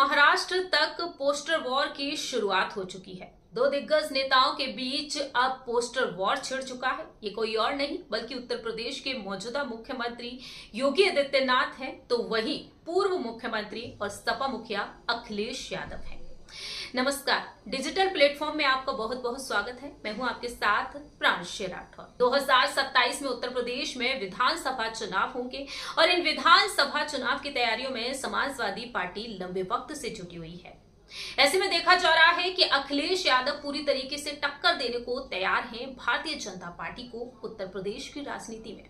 महाराष्ट्र तक poster war की शुरुआत हो चुकी है। दो दिग्गज नेताओं के बीच अब पोस्टर वॉर छिड़ चुका है। ये कोई और नहीं बल्कि उत्तर प्रदेश के मौजूदा मुख्यमंत्री योगी आदित्यनाथ हैं, तो वही पूर्व मुख्यमंत्री और सपा मुखिया अखिलेश यादव हैं। नमस्कार, डिजिटल प्लेटफॉर्म में आपका बहुत बहुत स्वागत है। मैं हूं आपके साथ प्रांशु राठौर। 2027 में उत्तर प्रदेश में विधानसभा चुनाव होंगे और इन विधानसभा चुनाव की तैयारियों में समाजवादी पार्टी लंबे वक्त से जुटी हुई है। ऐसे में देखा जा रहा है कि अखिलेश यादव पूरी तरीके से टक्कर देने को तैयार हैं भारतीय जनता पार्टी को उत्तर प्रदेश की राजनीति में।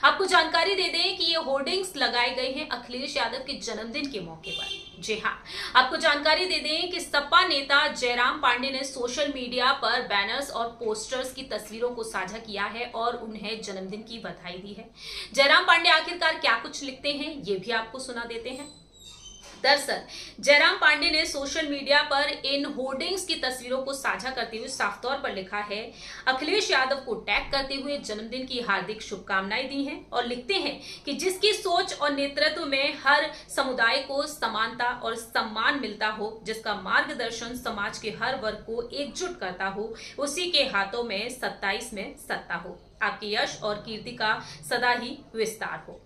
आपको जानकारी दे दें कि ये होर्डिंग्स लगाए गए हैं अखिलेश यादव के जन्मदिन के मौके पर। जी हाँ, आपको जानकारी दे दें कि सपा नेता जयराम पांडे ने सोशल मीडिया पर बैनर्स और पोस्टर्स की तस्वीरों को साझा किया है और उन्हें जन्मदिन की बधाई दी है। जयराम पांडे आखिरकार क्या कुछ लिखते हैं, ये भी आपको सुना देते हैं। दरअसल जयराम पांडे ने सोशल मीडिया पर इन होर्डिंग्स की तस्वीरों को साझा करते हुए साफ तौर पर लिखा है, अखिलेश यादव को टैग करते हुए जन्मदिन की हार्दिक शुभकामनाएं दी हैं और लिखते हैं कि जिसकी सोच और नेतृत्व में हर समुदाय को समानता और सम्मान मिलता हो, जिसका मार्गदर्शन समाज के हर वर्ग को एकजुट करता हो, उसी के हाथों में 27 में सत्ता हो। आपके यश और कीर्ति का सदा ही विस्तार हो।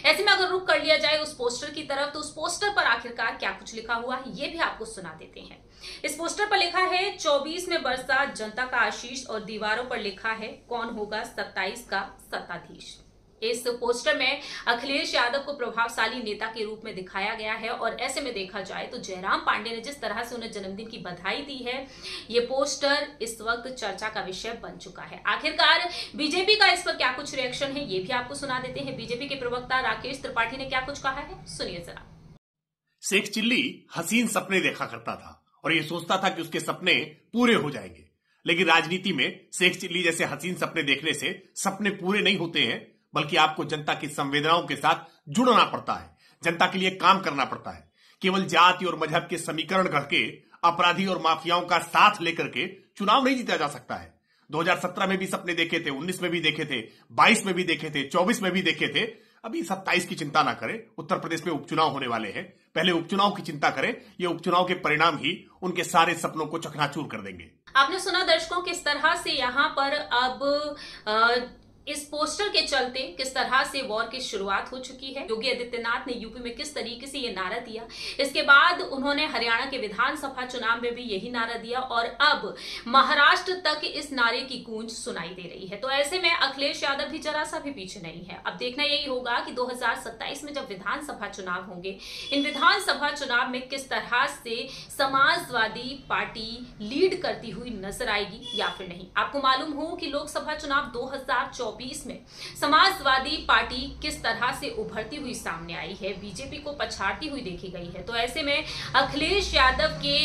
ऐसे में अगर रुख कर लिया जाए उस पोस्टर की तरफ, तो उस पोस्टर पर आखिरकार क्या कुछ लिखा हुआ है ये भी आपको सुना देते हैं। इस पोस्टर पर लिखा है 24 में बरसा जनता का आशीष और दीवारों पर लिखा है कौन होगा 27 का सत्ताधीश। इस पोस्टर में अखिलेश यादव को प्रभावशाली नेता के रूप में दिखाया गया है और ऐसे में देखा जाए तो जयराम पांडे ने जिस तरह से उन्हें जन्मदिन की बधाई दी है, ये पोस्टर इस वक्त चर्चा का विषय बन चुका है। आखिरकार बीजेपी का इस पर क्या कुछ रिएक्शन है ये भी आपको सुना देते हैं। बीजेपी के प्रवक्ता राकेश त्रिपाठी ने क्या कुछ कहा है, सुनिए जरा। शेख चिल्ली हसीन सपने देखा करता था और ये सोचता था कि उसके सपने पूरे हो जाएंगे, लेकिन राजनीति में शेख चिल्ली जैसे हसीन सपने देखने से सपने पूरे नहीं होते हैं, बल्कि आपको जनता की संवेदनाओं के साथ जुड़ना पड़ता है, जनता के लिए काम करना पड़ता है। केवल जाति और मजहब के समीकरण करके अपराधी और माफियाओं का साथ लेकर के चुनाव नहीं जीता जा सकता है। 2017 में भी सपने देखे थे, 19 में भी देखे थे, 22 में भी देखे थे, 24 में भी देखे थे। अभी 27 की चिंता ना करें, उत्तर प्रदेश में उपचुनाव होने वाले हैं। पहले उपचुनाव की चिंता करें, ये उपचुनाव के परिणाम ही उनके सारे सपनों को चकनाचूर कर देंगे। आपने सुना दर्शकों किस तरह से यहाँ पर अब इस पोस्टर के चलते किस तरह से वॉर की शुरुआत हो चुकी है। योगी आदित्यनाथ ने यूपी में किस तरीके से ये नारा दिया, इसके बाद उन्होंने हरियाणा के विधानसभा चुनाव में भी यही नारा दिया और अब महाराष्ट्र तक इस नारे की गूंज सुनाई दे रही है। तो ऐसे में अखिलेश यादव भी जरा सा भी पीछे नहीं है। अब देखना यही होगा कि 2027 में जब विधानसभा चुनाव होंगे, इन विधानसभा चुनाव में किस तरह से समाजवादी पार्टी लीड करती हुई नजर आएगी या फिर नहीं। आपको मालूम हो कि लोकसभा चुनाव 2024 में समाजवादी पार्टी किस तरह से उभरती हुई सामने आई है, बीजेपी को पछाड़ती हुई देखी गई है। तो ऐसे में अखिलेश यादव के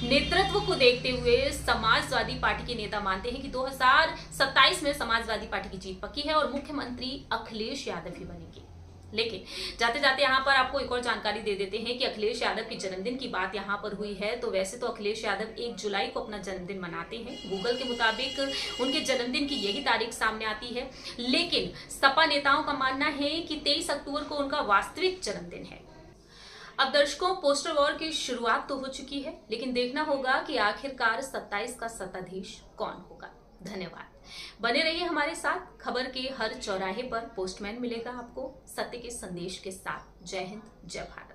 नेतृत्व को देखते हुए समाजवादी पार्टी के नेता मानते हैं कि 2027 में समाजवादी पार्टी की जीत पक्की है और मुख्यमंत्री अखिलेश यादव ही बनेंगे। लेकिन जाते जाते यहाँ पर आपको एक और जानकारी दे देते हैं कि अखिलेश यादव के जन्मदिन की बात यहाँ पर हुई है, तो वैसे तो अखिलेश यादव 1 जुलाई को अपना जन्मदिन मनाते हैं। गूगल के मुताबिक उनके जन्मदिन की यही तारीख सामने आती है, लेकिन सपा नेताओं का मानना है कि 23 अक्टूबर को उनका वास्तविक जन्मदिन है। अब दर्शकों, पोस्टर वॉर की शुरुआत तो हो चुकी है, लेकिन देखना होगा कि आखिरकार 27 का सत्ताधीश कौन होगा। धन्यवाद, बने रहिए हमारे साथ। खबर के हर चौराहे पर पोस्टमैन मिलेगा आपको सत्य के संदेश के साथ। जय हिंद, जय भारत।